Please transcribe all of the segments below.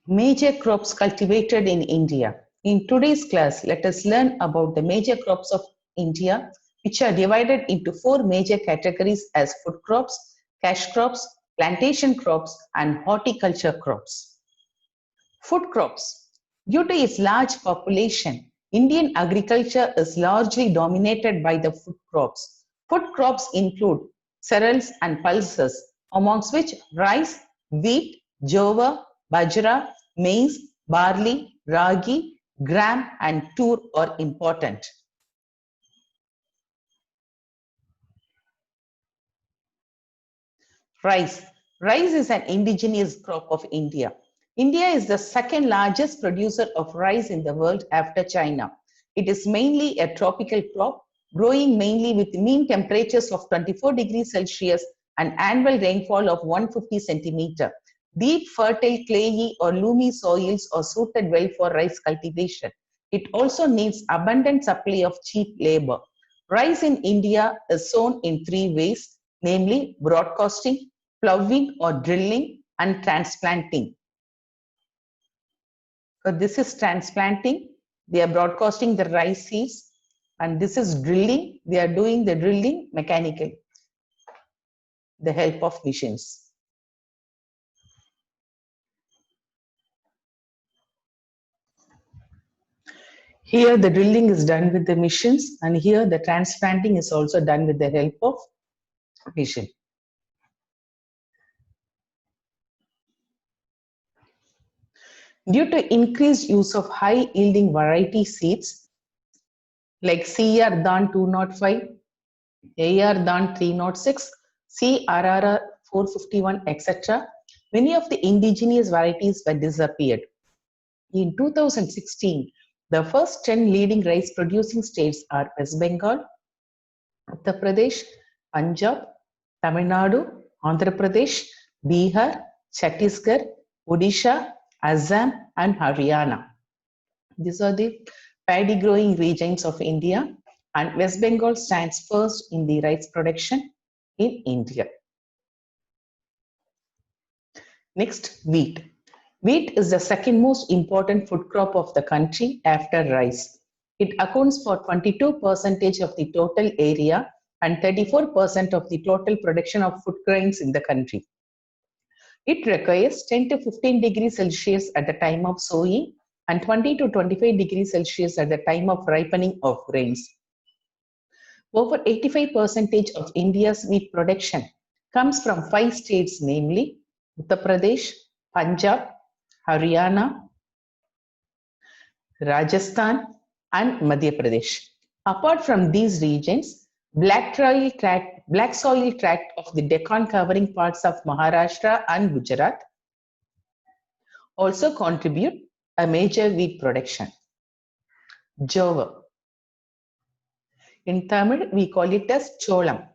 Major crops cultivated in India. In today's class, let us learn about the major crops of India, which are divided into four major categories as food crops, cash crops, plantation crops, and horticulture crops. Food crops. Due to its large population, Indian agriculture is largely dominated by the food crops. Food crops include cereals and pulses, amongst which rice, wheat, jowar, bajra, maize, barley, ragi, gram, and tur are important. Rice. Rice is an indigenous crop of India. India is the second largest producer of rice in the world after China. It is mainly a tropical crop, growing mainly with mean temperatures of 24 degrees Celsius and annual rainfall of 150 centimeter. Deep, fertile, clayey or loamy soils are suited well for rice cultivation. It also needs abundant supply of cheap labor. Rice in India is sown in three ways, namely broadcasting, ploughing or drilling, and transplanting. So this is transplanting. They are broadcasting the rice seeds, and this is drilling. They are doing the drilling mechanically, the help of machines. Here the drilling is done with the machines, and here the transplanting is also done with the help of machine. Due to increased use of high yielding variety seeds like CR Dan 205, AR Dan 306, CRR 451, etc., many of the indigenous varieties were disappeared. In 2016, the first 10 leading rice producing states are West Bengal, Uttar Pradesh, Punjab, Tamil Nadu, Andhra Pradesh, Bihar, Chhattisgarh, Odisha, Assam, and Haryana. These are the paddy growing regions of India, and West Bengal stands first in the rice production in India. Next, wheat. Wheat is the second most important food crop of the country after rice. It accounts for 22% of the total area and 34% of the total production of food grains in the country. It requires 10 to 15 degrees Celsius at the time of sowing and 20 to 25 degrees Celsius at the time of ripening of grains. Over 85% of India's wheat production comes from 5 states, namely Uttar Pradesh, Punjab, Haryana, Rajasthan, and Madhya Pradesh. Apart from these regions, black soil tract of the Deccan covering parts of Maharashtra and Gujarat also contribute a major wheat production. Jowar. In Tamil, we call it as cholam.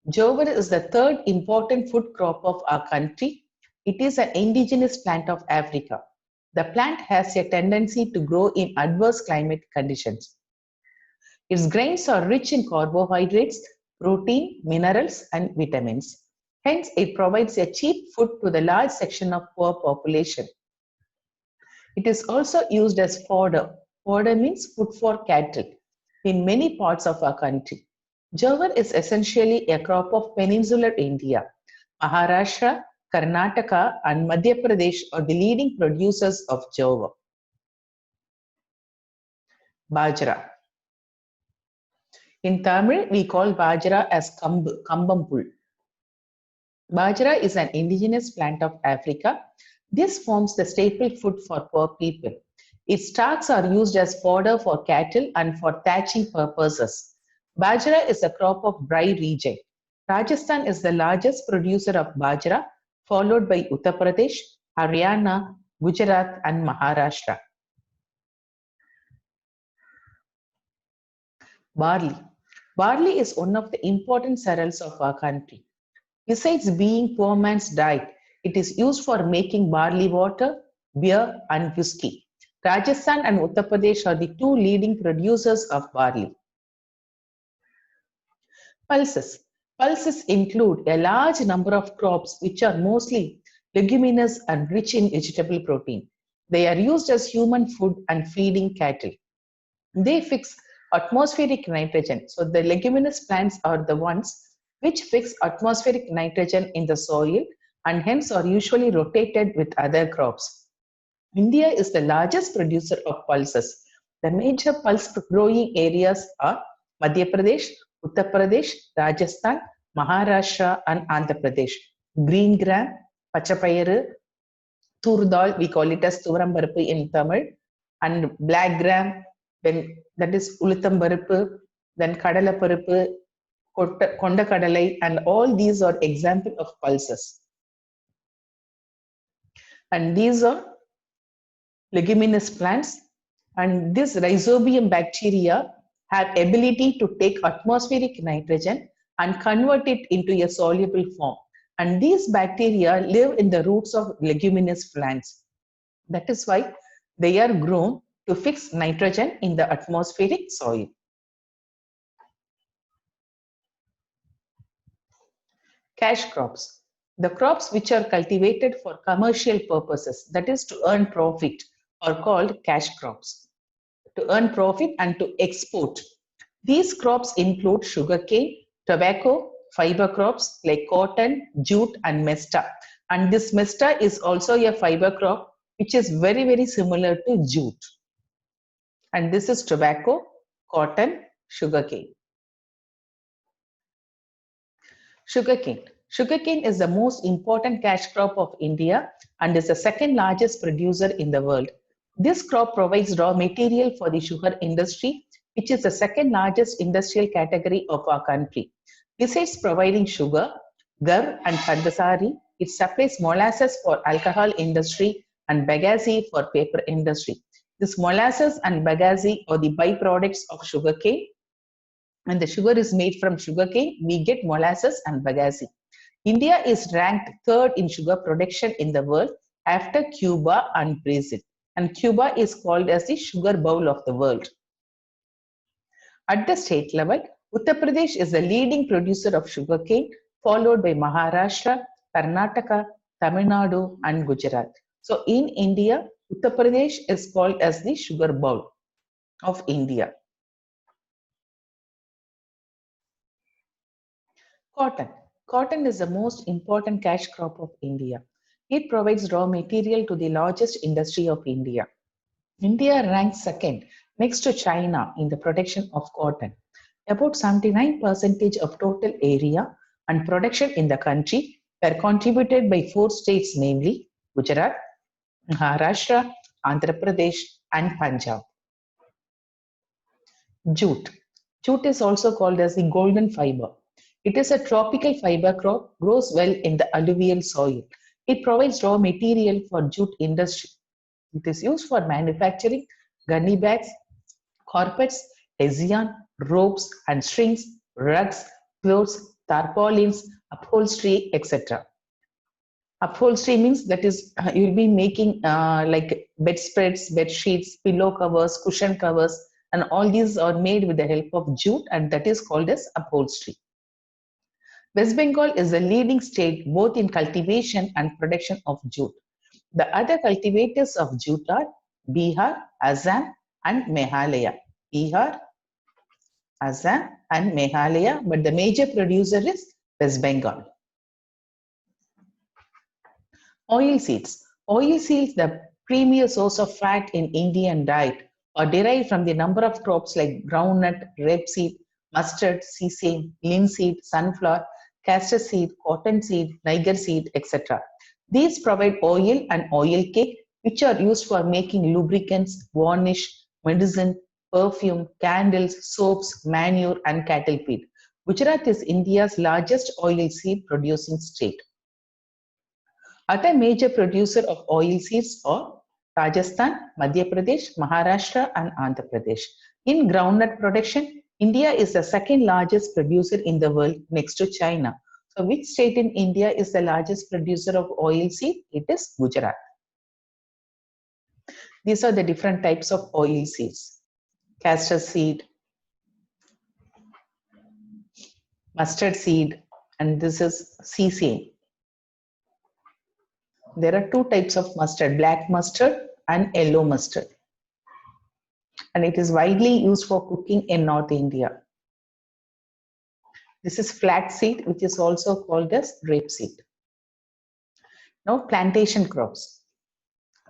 Jowar is the third important food crop of our country. It is an indigenous plant of Africa. The plant has a tendency to grow in adverse climate conditions. Its grains are rich in carbohydrates, protein, minerals, and vitamins. Hence, it provides a cheap food to the large section of poor population. It is also used as fodder. Fodder means food for cattle in many parts of our country. Jowar is essentially a crop of peninsular India. Maharashtra, Karnataka, and Madhya Pradesh are the leading producers of jowar. Bajra. In Tamil, we call bajra as kambampul. Bajra is an indigenous plant of Africa. This forms the staple food for poor people. Its stalks are used as fodder for cattle and for thatching purposes. Bajra is a crop of dry region. Rajasthan is the largest producer of bajra, followed by Uttar Pradesh, Haryana, Gujarat, and Maharashtra. Barley. Barley is one of the important cereals of our country. Besides being poor man's diet, it is used for making barley water, beer, and whiskey. Rajasthan and Uttar Pradesh are the two leading producers of barley. Pulses. Pulses include a large number of crops which are mostly leguminous and rich in vegetable protein. They are used as human food and feeding cattle. They fix atmospheric nitrogen. So the leguminous plants are the ones which fix atmospheric nitrogen in the soil and hence are usually rotated with other crops. India is the largest producer of pulses. The major pulse growing areas are Madhya Pradesh, Uttar Pradesh, Rajasthan, Maharashtra, and Andhra Pradesh. Green gram, pachapayaru, turdal, we call it as thurambarappu in Tamil, and black gram, then that is uluthambarappu, then kadalaparappu, konda kadalai, and all these are example of pulses. And these are leguminous plants, and this rhizobium bacteria have ability to take atmospheric nitrogen and convert it into a soluble form. And these bacteria live in the roots of leguminous plants. That is why they are grown to fix nitrogen in the atmospheric soil. Cash crops. The crops which are cultivated for commercial purposes, that is to earn profit, are called cash crops. To earn profit and to export. These crops include sugarcane, tobacco, fiber crops like cotton, jute, and mesta. And this mesta is also a fiber crop which is very, very similar to jute. And this is tobacco, cotton, sugarcane. Sugarcane. Sugarcane is the most important cash crop of India and is the second largest producer in the world. This crop provides raw material for the sugar industry, which is the second largest industrial category of our country. Besides providing sugar, gur and pandasari, it supplies molasses for alcohol industry and bagasse for paper industry. This molasses and bagasse are the byproducts of sugarcane. When the sugar is made from sugarcane, we get molasses and bagasse. India is ranked third in sugar production in the world after Cuba and Brazil. And Cuba is called as the sugar bowl of the world. At the state level, Uttar Pradesh is the leading producer of sugarcane, followed by Maharashtra, Karnataka, Tamil Nadu, and Gujarat. So in India, Uttar Pradesh is called as the sugar bowl of India. Cotton. Cotton is the most important cash crop of India. It provides raw material to the largest industry of India. India ranks second next to China in the production of cotton. About 79% of total area and production in the country were contributed by 4 states, namely Gujarat, Maharashtra, Andhra Pradesh, and Punjab. Jute. Jute is also called as the golden fiber. It is a tropical fiber crop, grows well in the alluvial soil. It provides raw material for jute industry. It is used for manufacturing gunny bags, carpets, hessian, ropes and strings, rugs, clothes, tarpaulins, upholstery, etc. Upholstery means that is you'll be making like bedspreads, bed sheets, pillow covers, cushion covers, and all these are made with the help of jute, and that is called as upholstery. West Bengal is the leading state both in cultivation and production of jute. The other cultivators of jute are Bihar, Assam, and Meghalaya. Bihar, Assam, and Meghalaya, but the major producer is West Bengal. Oil seeds. Oil seeds, the premier source of fat in Indian diet, are derived from the number of crops like groundnut, rapeseed, mustard, sesame, linseed, sunflower, castor seed, cotton seed, niger seed, etc. These provide oil and oil cake, which are used for making lubricants, varnish, medicine, perfume, candles, soaps, manure, and cattle feed. Gujarat is India's largest oil seed producing state. Other major producers of oil seeds are Rajasthan, Madhya Pradesh, Maharashtra, and Andhra Pradesh. In groundnut production, India is the second largest producer in the world next to China. So which state in India is the largest producer of oil seed? It is Gujarat. These are the different types of oil seeds. Castor seed, mustard seed, and this is sesame. There are two types of mustard, black mustard and yellow mustard. And it is widely used for cooking in North India. This is flaxseed, which is also called as rapeseed. Now, plantation crops.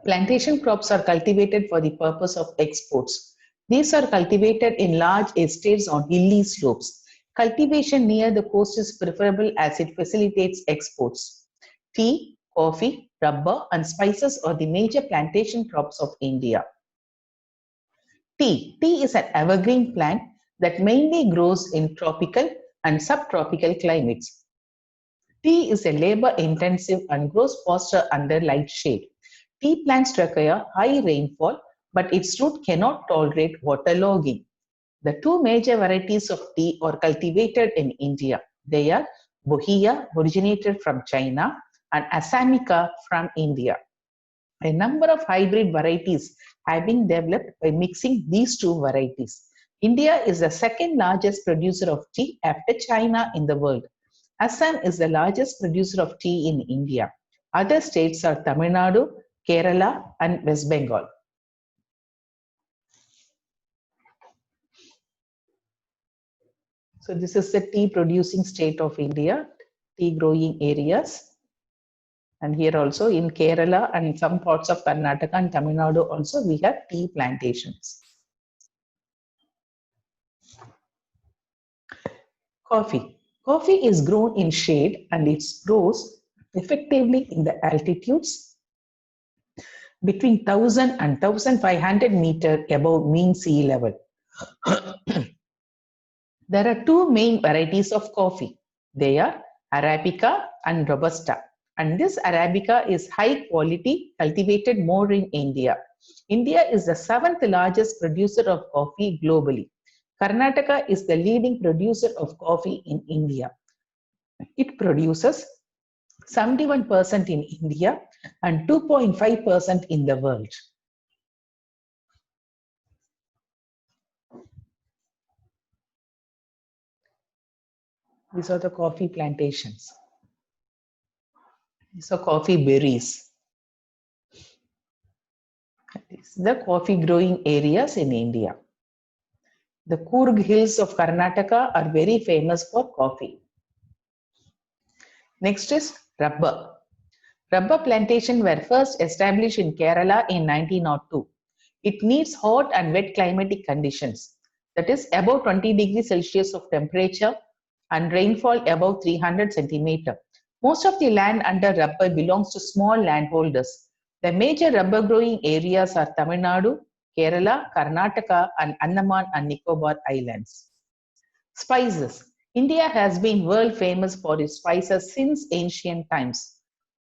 Plantation crops are cultivated for the purpose of exports. These are cultivated in large estates on hilly slopes. Cultivation near the coast is preferable as it facilitates exports. Tea, coffee, rubber, and spices are the major plantation crops of India. Tea. Tea is an evergreen plant that mainly grows in tropical and subtropical climates. Tea is a labor-intensive and grows faster under light shade. Tea plants require high rainfall, but its root cannot tolerate waterlogging. The two major varieties of tea are cultivated in India. They are Bohea, originated from China, and Assamica from India. A number of hybrid varieties have been developed by mixing these two varieties. India is the second largest producer of tea after China in the world. Assam is the largest producer of tea in India. Other states are Tamil Nadu, Kerala, and West Bengal. So this is the tea producing state of India, tea growing areas. And here also in Kerala and some parts of Karnataka and Tamil Nadu also we have tea plantations. Coffee. Coffee is grown in shade and it grows effectively in the altitudes between 1000 and 1500 meters above mean sea level. There are two main varieties of coffee. They are Arabica and Robusta. And this Arabica is high quality, cultivated more in India. India is the seventh largest producer of coffee globally. Karnataka is the leading producer of coffee in India. It produces 71% in India and 2.5% in the world. These are the coffee plantations. These are coffee berries. These are the coffee growing areas in India. The Coorg Hills of Karnataka are very famous for coffee. Next is rubber. Rubber plantations were first established in Kerala in 1902. It needs hot and wet climatic conditions, that is above 20 degrees Celsius of temperature and rainfall above 300 centimeters. Most of the land under rubber belongs to small landholders. The major rubber growing areas are Tamil Nadu, Kerala, Karnataka, and Andaman and Nicobar Islands. Spices. India has been world famous for its spices since ancient times.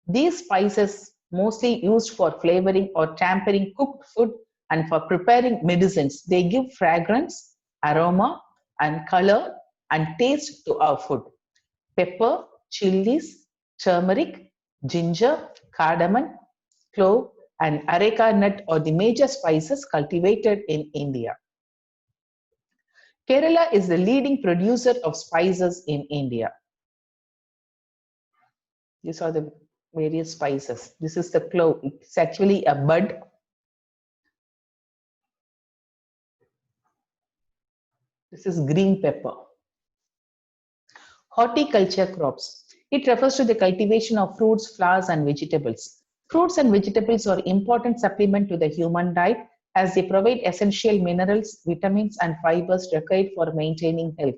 These spices mostly used for flavoring or tempering cooked food and for preparing medicines. They give fragrance, aroma, and color and taste to our food. Pepper, chilies, turmeric, ginger, cardamom, clove, and areca nut are the major spices cultivated in India. Kerala is the leading producer of spices in India. These are the various spices. This is the clove. It's actually a bud. This is green pepper. Horticulture crops. It refers to the cultivation of fruits, flowers, and vegetables. Fruits and vegetables are important supplement to the human diet as they provide essential minerals, vitamins, and fibers required for maintaining health.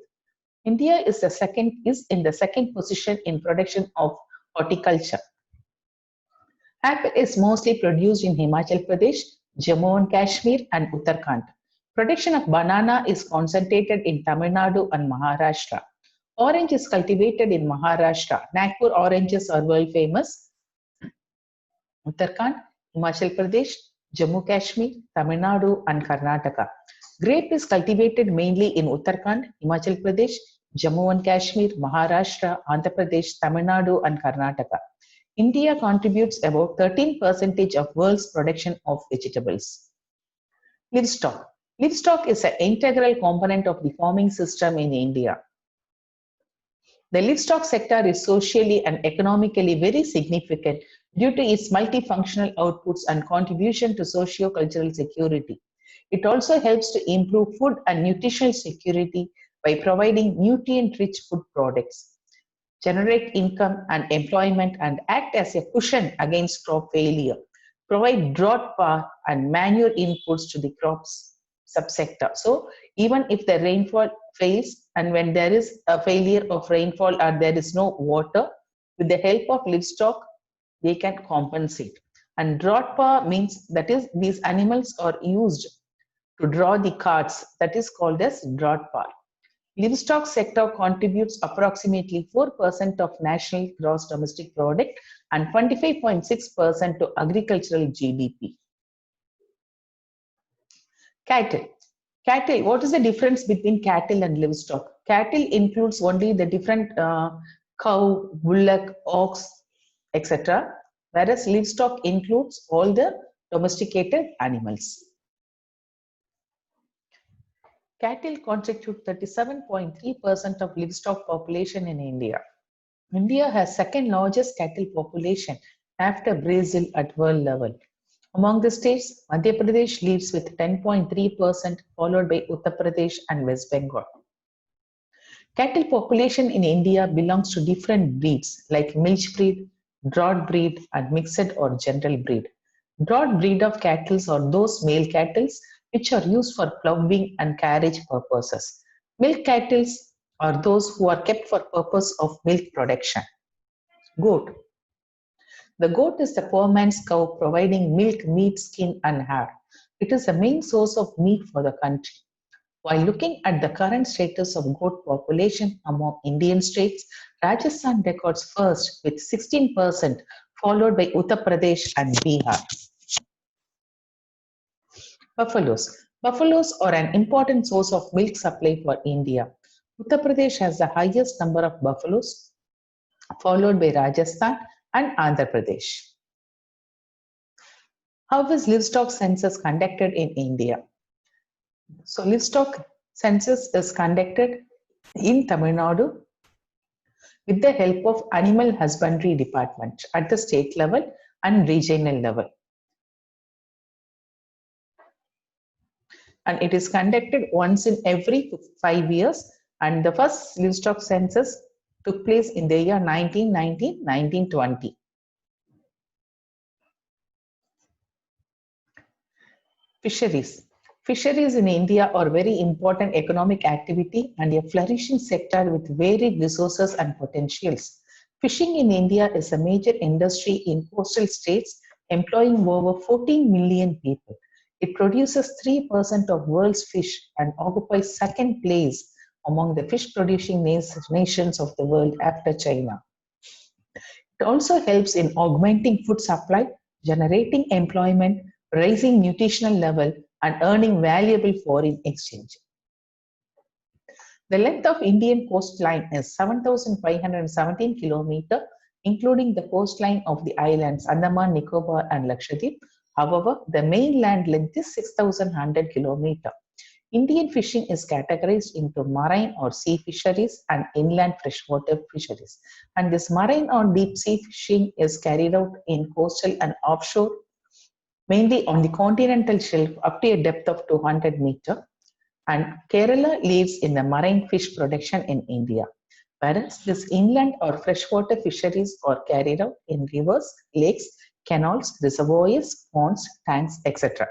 India is in the second position in production of horticulture. Apple is mostly produced in Himachal Pradesh, Jammu and Kashmir, and Uttarakhand. Production of banana is concentrated in Tamil Nadu and Maharashtra. Orange is cultivated in Maharashtra. Nagpur oranges are world famous. Uttarakhand, Himachal Pradesh, Jammu Kashmir, Tamil Nadu, and Karnataka. Grape is cultivated mainly in Uttarakhand, Himachal Pradesh, Jammu and Kashmir, Maharashtra, Andhra Pradesh, Tamil Nadu, and Karnataka. India contributes about 13% of world's production of vegetables. Livestock. Livestock is an integral component of the farming system in India. The livestock sector is socially and economically very significant due to its multifunctional outputs and contribution to socio-cultural security. It also helps to improve food and nutritional security by providing nutrient-rich food products, generate income and employment, and act as a cushion against crop failure, provide drought power and manure inputs to the crops subsector. So even if the rainfall fails and when there is a failure of rainfall or there is no water, with the help of livestock, they can compensate. And drought power means that is these animals are used to draw the carts, that is called as drought power. Livestock sector contributes approximately 4% of national gross domestic product and 25.6% to agricultural GDP. Cattle. Cattle, what is the difference between cattle and livestock? Cattle includes only the different cow, bullock, ox, etc. Whereas livestock includes all the domesticated animals. Cattle constitute 37.3% of livestock population in India. India has second largest cattle population after Brazil at world level. Among the states, Madhya Pradesh leads with 10.3%, followed by Uttar Pradesh and West Bengal. Cattle population in India belongs to different breeds like milch breed, drought breed, and mixed or general breed. Drought breed of cattle are those male cattle which are used for ploughing and carriage purposes. Milk cattle are those who are kept for purpose of milk production. Goat. The goat is the poor man's cow providing milk, meat, skin, and hair. It is the main source of meat for the country. While looking at the current status of goat population among Indian states, Rajasthan records first with 16%, followed by Uttar Pradesh and Bihar. Buffaloes. Buffaloes are an important source of milk supply for India. Uttar Pradesh has the highest number of buffaloes, followed by Rajasthan and Andhra Pradesh. How is livestock census conducted in India? So livestock census is conducted in Tamil Nadu with the help of Animal Husbandry Department at the state level and regional level. And it is conducted once in every 5 years, and the first livestock census took place in the year 1919-1920. Fisheries. Fisheries in India are very important economic activity and a flourishing sector with varied resources and potentials. Fishing in India is a major industry in coastal states employing over 14 million people. It produces 3% of world's fish and occupies second place among the fish producing nations of the world after China. It also helps in augmenting food supply, generating employment, raising nutritional level, and earning valuable foreign exchange. The length of Indian coastline is 7,517 km, including the coastline of the islands Andaman, Nicobar, and Lakshadweep. However, the mainland length is 6,100 km. Indian fishing is categorized into marine or sea fisheries and inland freshwater fisheries. And this marine or deep sea fishing is carried out in coastal and offshore, mainly on the continental shelf up to a depth of 200 meters. And Kerala leads in the marine fish production in India, whereas this inland or freshwater fisheries are carried out in rivers, lakes, canals, reservoirs, ponds, tanks, etc.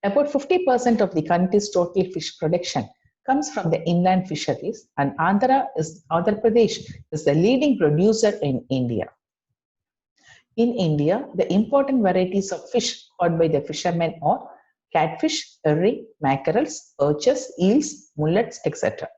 About 50% of the country's total fish production comes from the inland fisheries, and Andhra Pradesh is the leading producer in India. In India, the important varieties of fish caught by the fishermen are catfish, herring, mackerels, perches, eels, mullets, etc.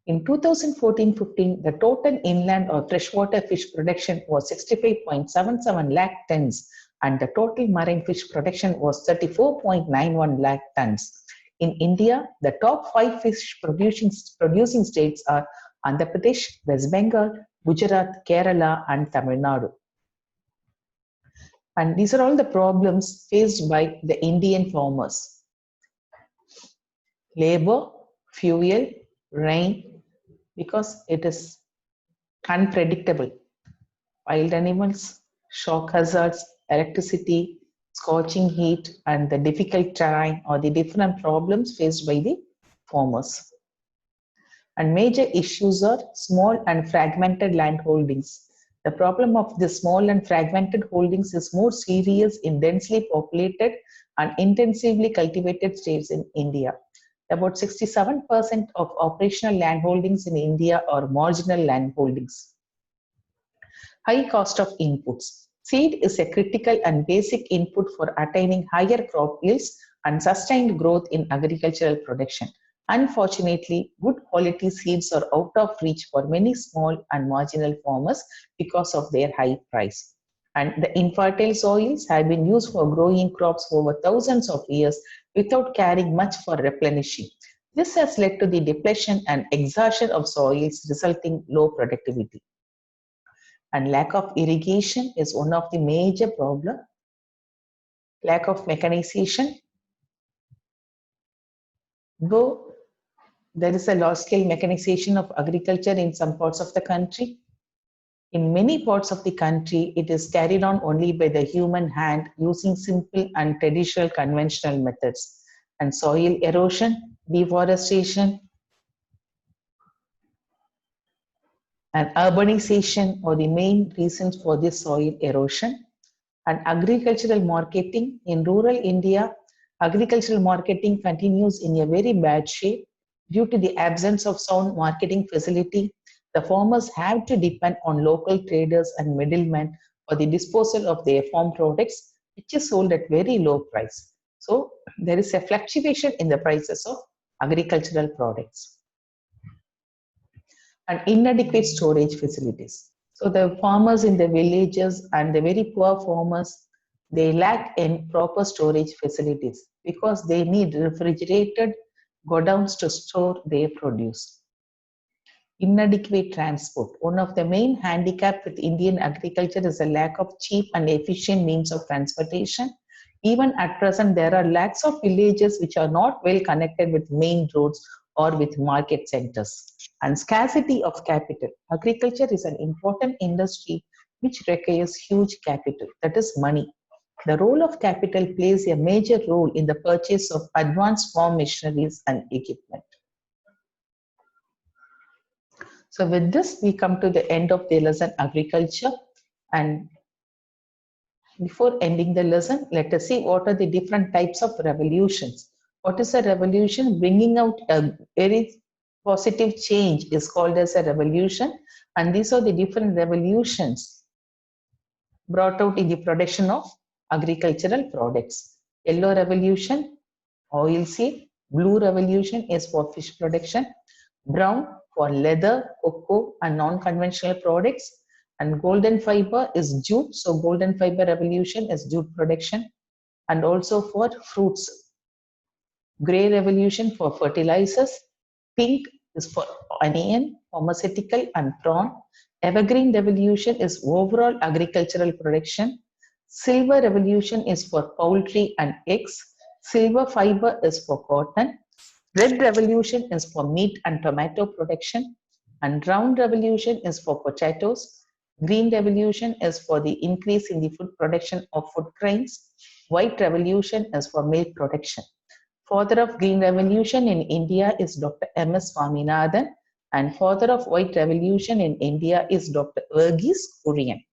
In 2014-15, the total inland or freshwater fish production was 65.77 lakh tons, and the total marine fish production was 34.91 lakh tons. In India, the top 5 fish producing states are Andhra Pradesh, West Bengal, Gujarat, Kerala, and Tamil Nadu. And these are all the problems faced by the Indian farmers. Labor, fuel, rain, because it is unpredictable. wild animals, shock hazards, electricity, scorching heat, and the difficult terrain are the different problems faced by the farmers. And major issues are small and fragmented land holdings. The problem of the small and fragmented holdings is more serious in densely populated and intensively cultivated states in India. About 67% of operational land holdings in India are marginal land holdings. High cost of inputs. Seed is a critical and basic input for attaining higher crop yields and sustained growth in agricultural production. Unfortunately, good quality seeds are out of reach for many small and marginal farmers because of their high price. And the infertile soils have been used for growing crops over thousands of years without caring much for replenishing. This has led to the depletion and exhaustion of soils, resulting low productivity. And lack of irrigation is one of the major problems. Lack of mechanization. Though there is a large-scale mechanization of agriculture in some parts of the country, in many parts of the country, it is carried on only by the human hand using simple and traditional conventional methods. And soil erosion, deforestation, and urbanization are the main reasons for this soil erosion. And agricultural marketing in rural India, agricultural marketing continues in a very bad shape due to the absence of sound marketing facility. The farmers have to depend on local traders and middlemen for the disposal of their farm products, which is sold at very low price. So there is a fluctuation in the prices of agricultural products. And inadequate storage facilities. So the farmers in the villages and the very poor farmers, they lack in proper storage facilities because they need refrigerated godowns to store their produce. Inadequate transport. One of the main handicap with Indian agriculture is a lack of cheap and efficient means of transportation. Even at present, there are lakhs of villages which are not well connected with main roads or with market centers. And scarcity of capital. Agriculture is an important industry which requires huge capital, that is money. The role of capital plays a major role in the purchase of advanced farm machineries and equipment. So with this, we come to the end of the lesson agriculture. And before ending the lesson, let us see what are the different types of revolutions. What is a revolution? Bringing out a very positive change is called as a revolution. And these are the different revolutions brought out in the production of agricultural products. Yellow revolution, oilseed. Blue revolution is for fish production. Brown for leather, cocoa, and non-conventional products. And golden fiber is jute. So golden fiber revolution is jute production. And also for fruits. Gray revolution for fertilizers. Pink is for onion, pharmaceutical, and prawn. Evergreen revolution is overall agricultural production. Silver revolution is for poultry and eggs. Silver fiber is for cotton. Red revolution is for meat and tomato production. And brown revolution is for potatoes. Green revolution is for the increase in the food production of food grains. White revolution is for milk production. Father of Green Revolution in India is Dr. M.S. Swaminathan, and father of White Revolution in India is Dr. Verghese Kurian.